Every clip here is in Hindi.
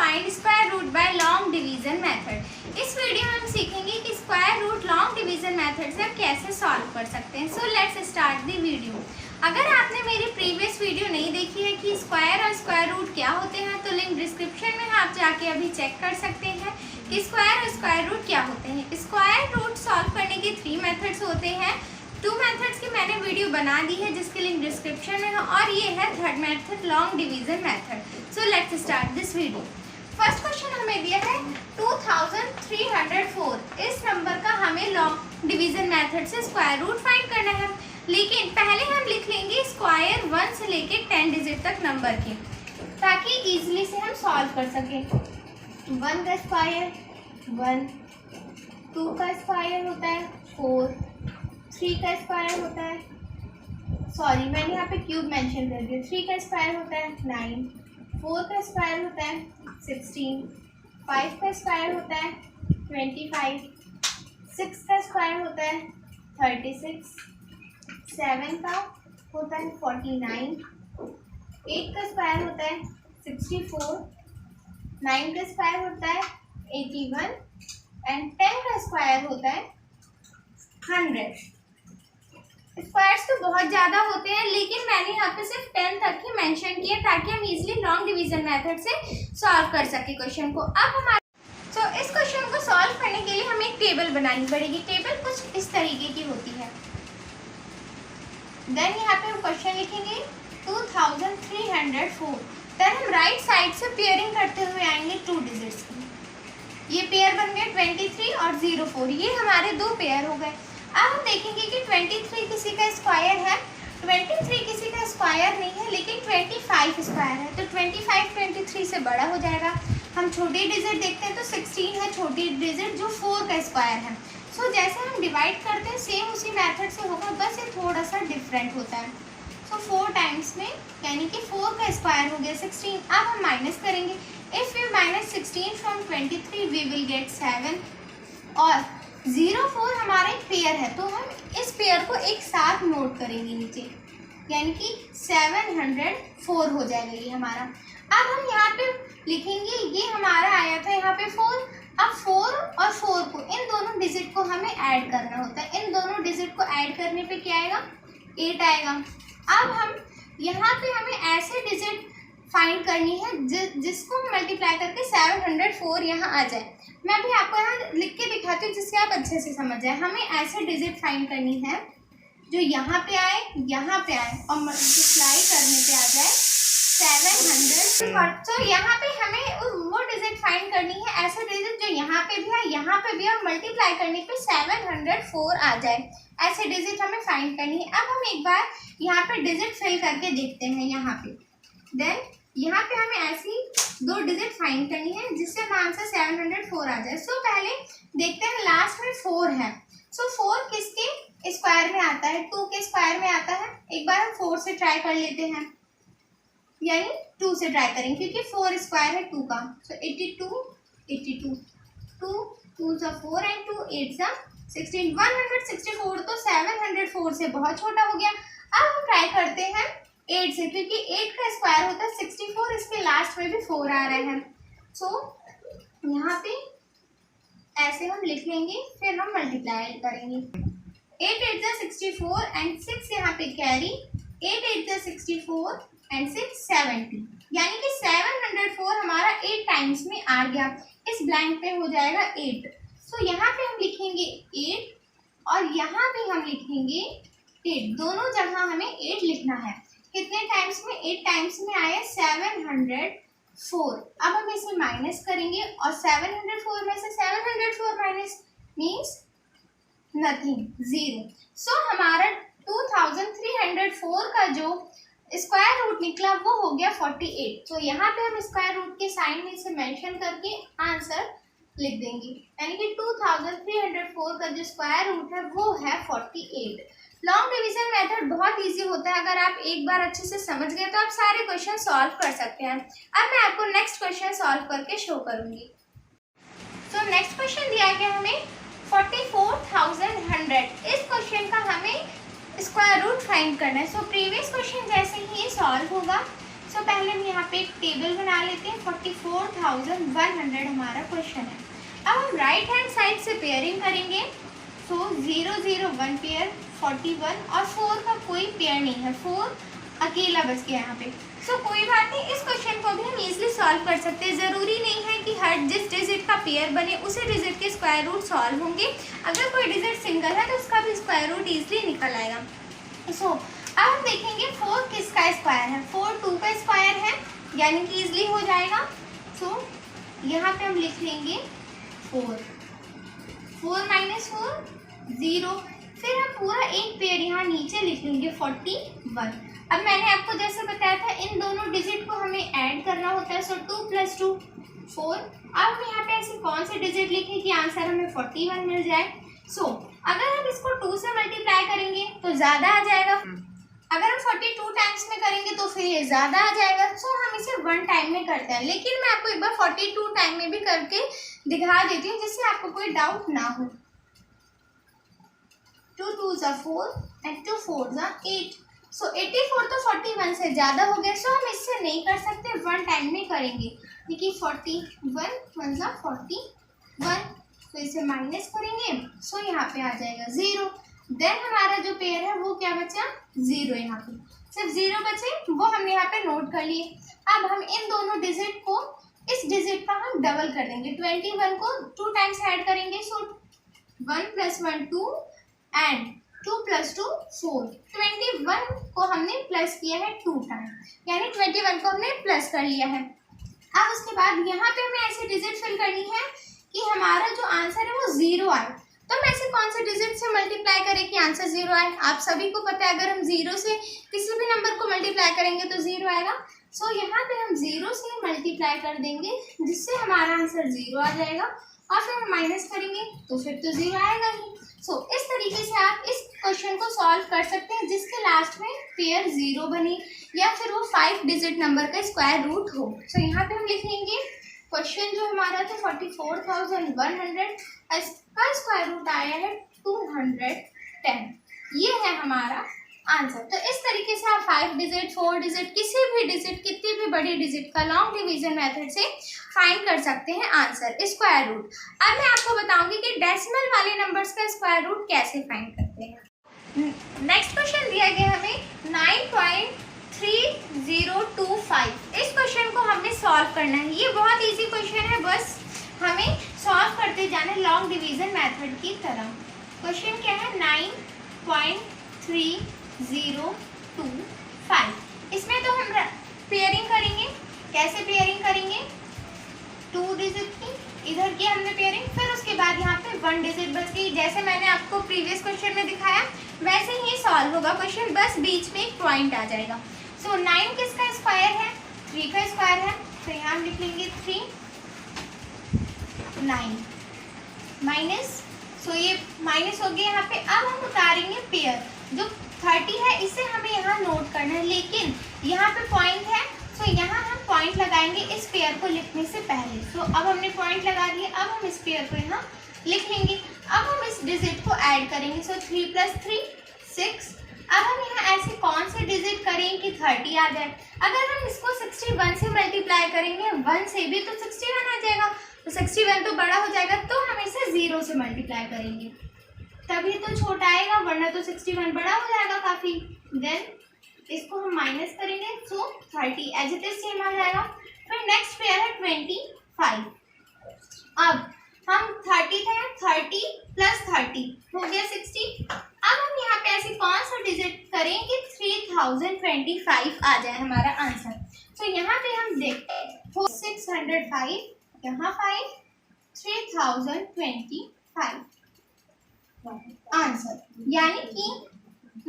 Find square root by long division method. इस वीडियो में हम सीखेंगे कि square root long division method से हम कैसे सॉल्व कर सकते हैं। So let's start the video. अगर आपने मेरी प्रीवियस वीडियो नहीं देखी है कि स्क्वायर और स्क्वायर रूट क्या होते हैं तो लिंक डिस्क्रिप्शन में आप जाके अभी चेक कर सकते हैं कि स्क्वायर और स्क्वायर रूट क्या होते हैं। स्क्वायर रूट सॉल्व करने के 3 मेथड्स होते हैं। 2 मेथड्स की मैंने वीडियो बना दी है जिसकी लिंक डिस्क्रिप्शन में है, और ये है third method long division method. So let's start this video. First question हमें दिया है 2304। इस नंबर का हमें लॉन्ग डिवीजन मेथड से स्क्वायर रूट फाइंड करना है, लेकिन पहले हम लिख लेंगे स्क्वायर 1 से लेके 10 डिजिट तक नंबर के, ताकि इजीली से हम सॉल्व कर सकें। 1 का स्क्वायर 1, 2 का स्क्वायर होता है 4, 3 का स्क्वायर होता है, सॉरी मैंने यहाँ पे क्यूब मेंशन कर दिया। 3 का स्क्वायर होता है 9, 4 का स्क्वायर होता है 16, 5 का स्क्वायर होता है 25, 6 का स्क्वायर होता है 36, 7 का होता है 49, 8 का स्क्वायर होता है 64, 9 का स्क्वायर होता है 81 एंड 10 का स्क्वायर होता है 100। स्क्वायर्स तो बहुत ज़्यादा होते हैं, लेकिन मैंने यहाँ पे सिर्फ 10 तक ही मेंशन किया ताकि हम इजीली लॉन्ग डिवीजन मेथड से सॉल्व कर सके क्वेश्चन को। अब हमारे इस क्वेश्चन को सॉल्व करने के लिए हमें एक टेबल बनानी पड़ेगी। टेबल कुछ इस तरीके की होती है। देन यहाँ पे हम क्वेश्चन लिखेंगे 2304। देन हम राइट साइड से पेयरिंग करते हुए आएंगे 2 डिजिट्स की। ये पेयर बन गए 23 और 04, ये हमारे 2 पेयर हो गए। अब हम देखेंगे कि 23 किसी का स्क्वायर है, 23 किसी का स्क्वायर नहीं है, लेकिन 25 स्क्वायर है, तो 25 23 से बड़ा हो जाएगा। हम छोटी डिजिट देखते हैं तो 16 है छोटी डिजिट जो 4 का स्क्वायर है। सो जैसे हम डिवाइड करते हैं सेम उसी मेथड से होगा, बस ये थोड़ा सा डिफरेंट होता है। सो 4 टाइम्स में यानी कि 4 का स्क्वायर हो गया 16। अब हम माइनस करेंगे। If we minus 16 from 23 we will get 7, और 04 हमारा एक पेयर है तो हम इस पेयर को एक साथ नोट करेंगे नीचे, यानी कि 704 हो जाएगा ये हमारा। अब हम यहाँ पे लिखेंगे ये हमारा आया था यहाँ पे 4। अब 4 और 4 को, इन दोनों डिजिट को हमें ऐड करना होता है। इन दोनों डिजिट को ऐड करने पे क्या आएगा, 8 आएगा। अब हम यहाँ पे हमें ऐसे डिजिट फाइंड करनी है जिसको मल्टीप्लाई करके 704 यहाँ आ जाए। मैं भी आपको यहाँ लिख के दिखाती हूँ जिससे आप अच्छे से समझ जाए। हमें ऐसे डिजिट फाइंड करनी है जो यहाँ पे आए, यहाँ पे आए और मल्टीप्लाई करने पे आ जाए 700। तो यहाँ पे हमें वो डिजिट फाइंड करनी है, ऐसे डिजिट जो यहाँ पे भी है, यहाँ पे भी, और मल्टीप्लाई करने पे 704 आ जाए। ऐसे डिजिट हमें फाइंड करनी है। अब हम एक बार यहाँ पे डिजिट फिल करके देखते हैं यहाँ पे। देन यहाँ पे हमें ऐसी 2 डिजिट फाइंड करनी है जिससे हमारा आंसर 704 आ जाए। सो पहले देखते हैं लास्ट में 4 है। सो 4 किसके स्क्वायर में आता है, 2 के स्क्वायर में आता है। एक बार हम 4 से ट्राई कर लेते हैं, यानी 2 से ट्राई करेंगे क्योंकि 4 स्क्वायर है 2 का। सो 82 82, 2 2 4 एंड 2 8 16, 164 तो 704 से बहुत छोटा हो गया। अब हम ट्राई करते हैं 8 से, क्योंकि 8 का स्क्वायर होता है 64, इसके लास्ट में भी 4 आ रहे हैं। सो यहाँ पे ऐसे हम लिख लेंगे, फिर हम मल्टीप्लाई करेंगे। 8 8 64 एंड 6 यहाँ पे कैरी, 8 8 64 एंड 6 70, यानी कि 704 हमारा 8 टाइम्स में आ गया। इस ब्लैंक पे हो जाएगा 8। सो यहाँ पे हम लिखेंगे 8 और यहाँ पे हम लिखेंगे 8, दोनों जगह हमें 8 लिखना है। कितने टाइम्स में, 8 टाइम्स में आया 704। अब हम इसे माइनस करेंगे और 704 में से 704 माइनस मीन्स नथिंग, 0। सो हमारा 2304 का जो स्क्वायर रूट निकला वो हो गया 48। तो यहाँ पे हम स्क्वायर रूट के साइन में इसे मेंशन करके आंसर लिख देंगे, यानी कि 2304 का जो स्क्वायर रूट है वो है 48। लॉन्ग डिवीजन मेथड बहुत इजी होता है। अगर आप एक बार अच्छे से समझ गए तो आप सारे क्वेश्चन सॉल्व कर सकते हैं। अब मैं आपको नेक्स्ट क्वेश्चन सॉल्व करके शो करूंगी। तो नेक्स्ट क्वेश्चन दिया गया हमें 44,100। इस क्वेश्चन का हमें स्क्वायर रूट फाइंड करना है। सो प्रीवियस क्वेश्चन जैसे ही ये सॉल्व होगा, सो पहले हम यहाँ पे एक टेबल बना लेते हैं। 44,100 हमारा क्वेश्चन है। अब हम राइट हैंड साइड से पेयरिंग करेंगे। सो 0 0 1 पेयर 41 और 4 का कोई पेयर नहीं है, 4 अकेला बच गया यहाँ पे। सो कोई बात नहीं, इस क्वेश्चन को भी हम इजीली सॉल्व कर सकते हैं। ज़रूरी नहीं है कि हर जिस डिजिट का पेयर बने उसी डिजिट के स्क्वायर रूट सॉल्व होंगे। अगर कोई डिजिट सिंगल है तो उसका भी स्क्वायर रूट ईजिली निकल आएगा। सो अब हम देखेंगे 4 किसका स्क्वायर है। 4 2 का स्क्वायर है, यानी कि ईजिली हो जाएगा। सो यहाँ पे हम लिख लेंगे 4 4 - 4 0। फिर हम पूरा एक पेयर यहाँ नीचे लिख लेंगे 41। अब मैंने आपको जैसे बताया था इन दोनों डिजिट को हमें ऐड करना होता है। सो 2 + 2 4। अब हम यहाँ पे ऐसे कौन से डिजिट लिखें कि आंसर हमें 41 मिल जाए। सो अगर हम इसको 2 से मल्टीप्लाई करेंगे तो ज़्यादा आ जाएगा। अगर हम 42 टाइम्स में करेंगे तो फिर ये ज़्यादा आ जाएगा। सो हम इसे 1 टाइम में करते हैं, लेकिन मैं आपको एक बार 42 टाइम में भी करके दिखा देती हूँ जिससे आपको कोई डाउट ना हो। 2 2 = 4 and 2 4 = 8। सो 84 तो 41 से ज़्यादा हो गया। सो हम इससे नहीं कर सकते, 1 टाइम में करेंगे। देखिए 41 1 = 41, तो इसे माइनस करेंगे। सो यहाँ पे आ जाएगा 0। देन हमारा जो पेयर है वो क्या बचा, 0। यहाँ पे सिर्फ 0 बचे, वो हमने यहाँ पे नोट कर लिए। अब हम इन दोनों डिजिट को, इस डिजिट का हम डबल कर देंगे। 21 को 2 टाइम्स ऐड करेंगे। सो 1 + 1 2 एंड 2 + 2 4। 21 को हमने प्लस किया है 2 टाइम, यानी 21 को हमने प्लस कर लिया है। अब उसके बाद यहाँ पे हमें ऐसी डिजिट फिल करनी है कि हमारा जो आंसर है वो 0 आए। तो हम ऐसे कौन से डिजिट से मल्टीप्लाई करें कि आंसर 0 आए। आप सभी को पता है अगर हम 0 से किसी भी नंबर को मल्टीप्लाई करेंगे तो 0 आएगा। सो यहाँ पे हम 0 से मल्टीप्लाई कर देंगे जिससे हमारा आंसर 0 आ जाएगा, और फिर हम माइनस करेंगे तो फिर तो 0 आएगा ही। सो इस तरीके से आप इस क्वेश्चन को सॉल्व कर सकते हैं जिसके लास्ट में पेयर 0 बने या फिर वो 5 डिजिट नंबर का स्क्वायर रूट हो। सो यहाँ पे हम लिखेंगे क्वेश्चन जो हमारा था 44,100, इसका स्क्वायर रूट आया है 210। ये है हमारा आंसर। तो इस तरीके से आप 5 डिजिट 4 डिजिट किसी भी डिजिट, कितनी भी बड़ी डिजिट का लॉन्ग डिवीजन मेथड से फाइंड कर सकते हैं आंसर, स्क्वायर रूट। अब मैं आपको बताऊंगी कि डेसिमल वाले नंबर्स का स्क्वायर रूट कैसे फाइंड करते हैं। नेक्स्ट क्वेश्चन दिया गया हमें 9.3025। इस क्वेश्चन को हमने सॉल्व करना है। ये बहुत इजी क्वेश्चन है, बस हमें सॉल्व करते जाना लॉन्ग डिवीजन मेथड की तरह। क्वेश्चन क्या है 9.3025। इसमें तो हम पेयरिंग करेंगे। कैसे पेयरिंग करेंगे, 2 डिजिट की इधर की हमने पेयरिंग, फिर उसके बाद यहाँ पे 1 डिजिट बच गई। जैसे मैंने आपको प्रीवियस क्वेश्चन में दिखाया वैसे ही सॉल्व होगा क्वेश्चन, बस बीच में एक पॉइंट आ जाएगा। सो 9 किसका स्क्वायर है, 3 का स्क्वायर है। तो यहाँ हम लिख लेंगे 3 9 माइनस, सो ये माइनस हो गया यहाँ पे। अब हम उतारेंगे पेयर, जो 30 है इसे हमें यहाँ नोट करना है, लेकिन यहाँ पे पॉइंट है। सो यहाँ हम पॉइंट लगाएंगे इस पेयर को लिखने से पहले। सो अब हमने पॉइंट लगा दिए, अब हम इस पेयर को यहाँ लिख लेंगे। अब हम इस डिजिट को ऐड करेंगे। सो 3 + 3 6। अब हम यहाँ ऐसे कौन से डिजिट करें कि 30 आ जाए। अगर हम इसको 61 से मल्टीप्लाई करेंगे 1 से भी तो 61 आ जाएगा। तो 61 तो बड़ा हो जाएगा, तो हम इसे 0 से मल्टीप्लाई करेंगे तभी तो छोटा आएगा, वरना तो 61 बड़ा हो जाएगा काफ़ी। देन इसको हम माइनस करेंगे। सो 30 एज इट इज सेम आ जाएगा। फिर नेक्स्ट पेयर है 25। अब हम 30 थे, 30 + 30 हो गया 60। अब हम यहाँ पे ऐसे कौन सा डिजिट करें कि 3025 आ जाए हमारा आंसर। तो यहाँ पे हम देखते हैं 605, यहाँ 5, 3025 आंसर, यानी कि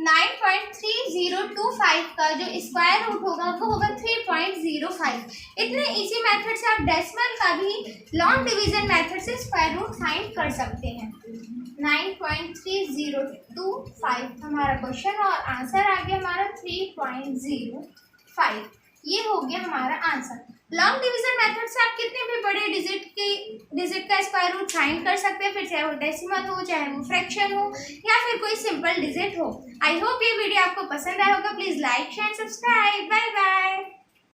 9.3025 का जो स्क्वायर रूट होगा वो होगा 3.05। इतने इजी मेथड से आप डेसिमल का भी लॉन्ग डिवीजन मेथड से स्क्वायर रूट फाइंड कर सकते हैं। 9.3025 हमारा क्वेश्चन और आंसर आ गया हमारा 3.05। ये हो गया हमारा आंसर। लॉन्ग डिवीजन मेथड से आप कितने भी बड़े डिजिट का स्क्वायर रूट फाइंड कर सकते हैं, फिर चाहे वो डेसिमल हो, चाहे वो फ्रैक्शन हो, या फिर कोई सिंपल डिजिट हो। आई होप ये वीडियो आपको पसंद आया होगा। Please like share subscribe. Bye.